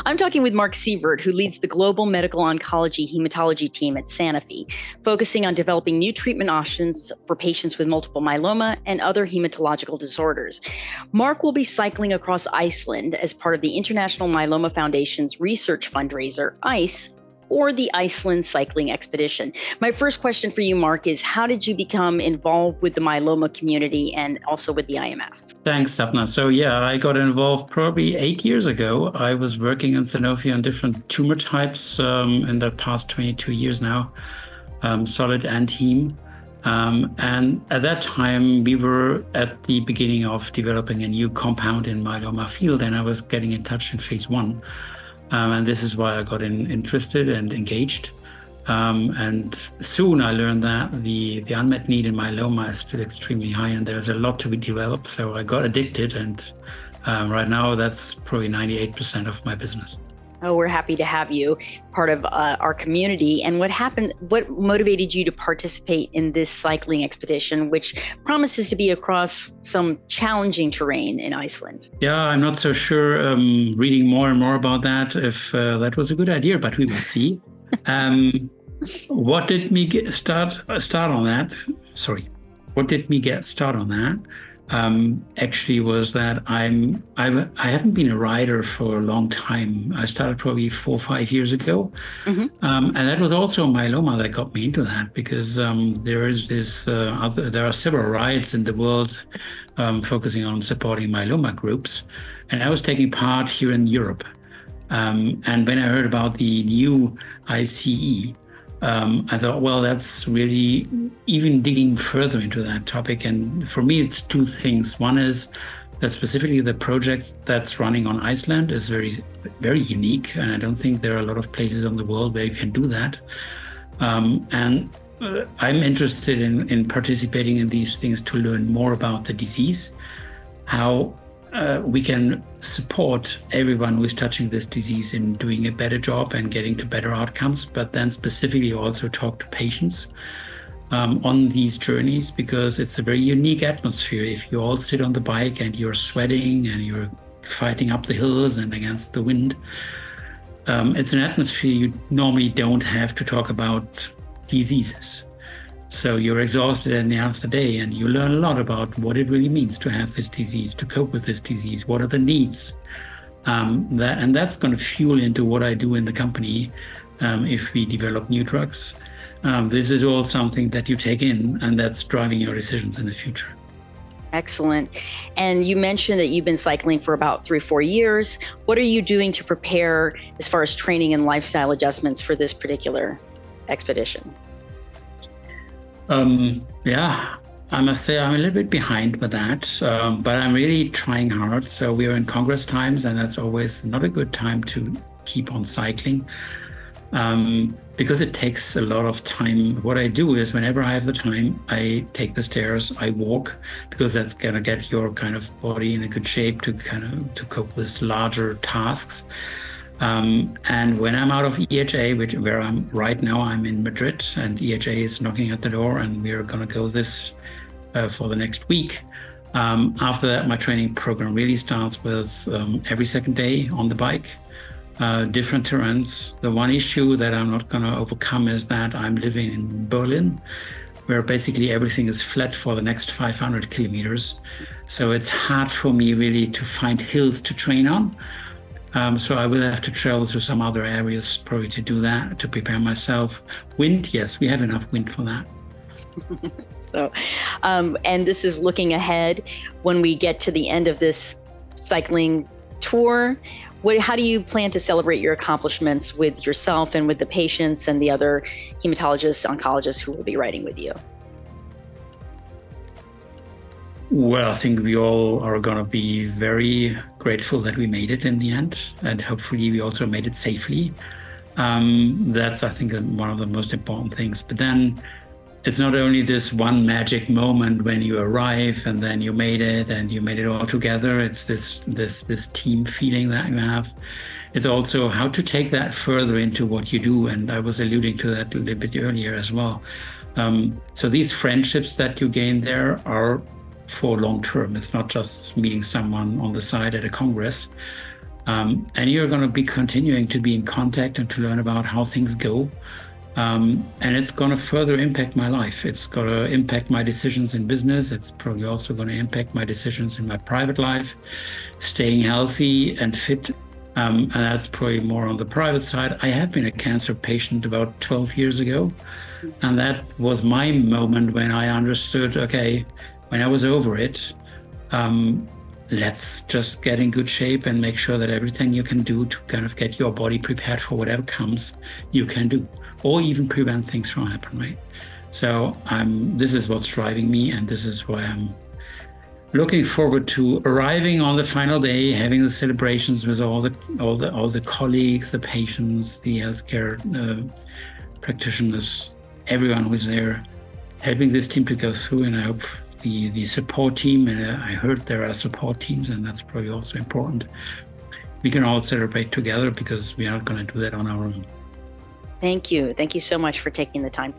I'm talking with Mark Sievert, who leads the Global Medical Oncology Hematology team at Sanofi, focusing on developing new treatment options for patients with multiple myeloma and other hematological disorders. Mark will be cycling across Iceland as part of the International Myeloma Foundation's research fundraiser, ICE, or the Iceland Cycling Expedition. My first question for you, Mark, is how did you become involved with the myeloma community and also with the IMF? Thanks, Sapna. So I got involved probably 8 years ago. I was working in Sanofi on different tumor types in the past 22 years now, solid and heme. And at that time, we were at the beginning of developing a new compound in myeloma field, and I was getting in touch in phase 1. And this is why I got interested and engaged. And soon I learned that the unmet need in myeloma is still extremely high and there's a lot to be developed. So I got addicted, and right now that's probably 98% of my business. Oh, we're happy to have you part of our community. And what motivated you to participate in this cycling expedition, which promises to be across some challenging terrain in Iceland? Yeah, I'm not so sure, reading more and more about that, if that was a good idea, but we will see. What did me get start on that? Sorry. What did me get started on that? Actually was that I haven't been a rider for a long time. I started probably 4 or 5 years ago. Mm-hmm. And that was also myeloma that got me into that, because there are several rides in the world focusing on supporting myeloma groups. And I was taking part here in Europe. And when I heard about the new ICE, I thought, well, that's really even digging further into that topic. And for me, it's two things. One is that specifically the project that's running on Iceland is very, very unique. And I don't think there are a lot of places in the world where you can do that. And I'm interested in participating in these things to learn more about the disease, how we can support everyone who is touching this disease in doing a better job and getting to better outcomes, but then specifically also talk to patients on these journeys, because it's a very unique atmosphere. If you all sit on the bike and you're sweating and you're fighting up the hills and against the wind, it's an atmosphere you normally don't have to talk about diseases. So you're exhausted at the end of the day, and you learn a lot about what it really means to have this disease, to cope with this disease. What are the needs? That's going to fuel into what I do in the company if we develop new drugs. This is all something that you take in, and that's driving your decisions in the future. Excellent. And you mentioned that you've been cycling for about 3 or 4 years. What are you doing to prepare as far as training and lifestyle adjustments for this particular expedition? I must say I'm a little bit behind with that, but I'm really trying hard. So we are in Congress times, and that's always not a good time to keep on cycling because it takes a lot of time. What I do is whenever I have the time, I take the stairs, I walk, because that's going to get your kind of body in a good shape to cope with larger tasks. And when I'm out of EHA, where I'm right now, I'm in Madrid, and EHA is knocking at the door, and we're going to go this for the next week. After that, my training program really starts with every second day on the bike, different terrains. The one issue that I'm not going to overcome is that I'm living in Berlin, where basically everything is flat for the next 500 kilometers. So it's hard for me really to find hills to train on. So I will have to travel to some other areas probably to do that, to prepare myself. Wind, yes, we have enough wind for that. So, and this is looking ahead when we get to the end of this cycling tour. How do you plan to celebrate your accomplishments with yourself and with the patients and the other hematologists, oncologists who will be riding with you? Well, I think we all are going to be very grateful that we made it in the end, and hopefully we also made it safely. That's, I think, one of the most important things. But then it's not only this one magic moment when you arrive and then you made it and you made it all together. It's this team feeling that you have. It's also how to take that further into what you do. And I was alluding to that a little bit earlier as well. So these friendships that you gain there are for long term. It's not just meeting someone on the side at a congress. And you're going to be continuing to be in contact and to learn about how things go. And it's going to further impact my life. It's going to impact my decisions in business. It's probably also going to impact my decisions in my private life, staying healthy and fit. And that's probably more on the private side. I have been a cancer patient about 12 years ago. And that was my moment when I understood, okay, when I was over it, let's just get in good shape and make sure that everything you can do to kind of get your body prepared for whatever comes, you can do, or even prevent things from happening, right? So this is what's driving me, and this is why I'm looking forward to arriving on the final day, having the celebrations with all the colleagues, the patients, the healthcare practitioners, everyone who's there, helping this team to go through. And I hope the support team, and I heard there are support teams, and that's probably also important. We can all celebrate together, because we are not going to do that on our own. Thank you. Thank you so much for taking the time.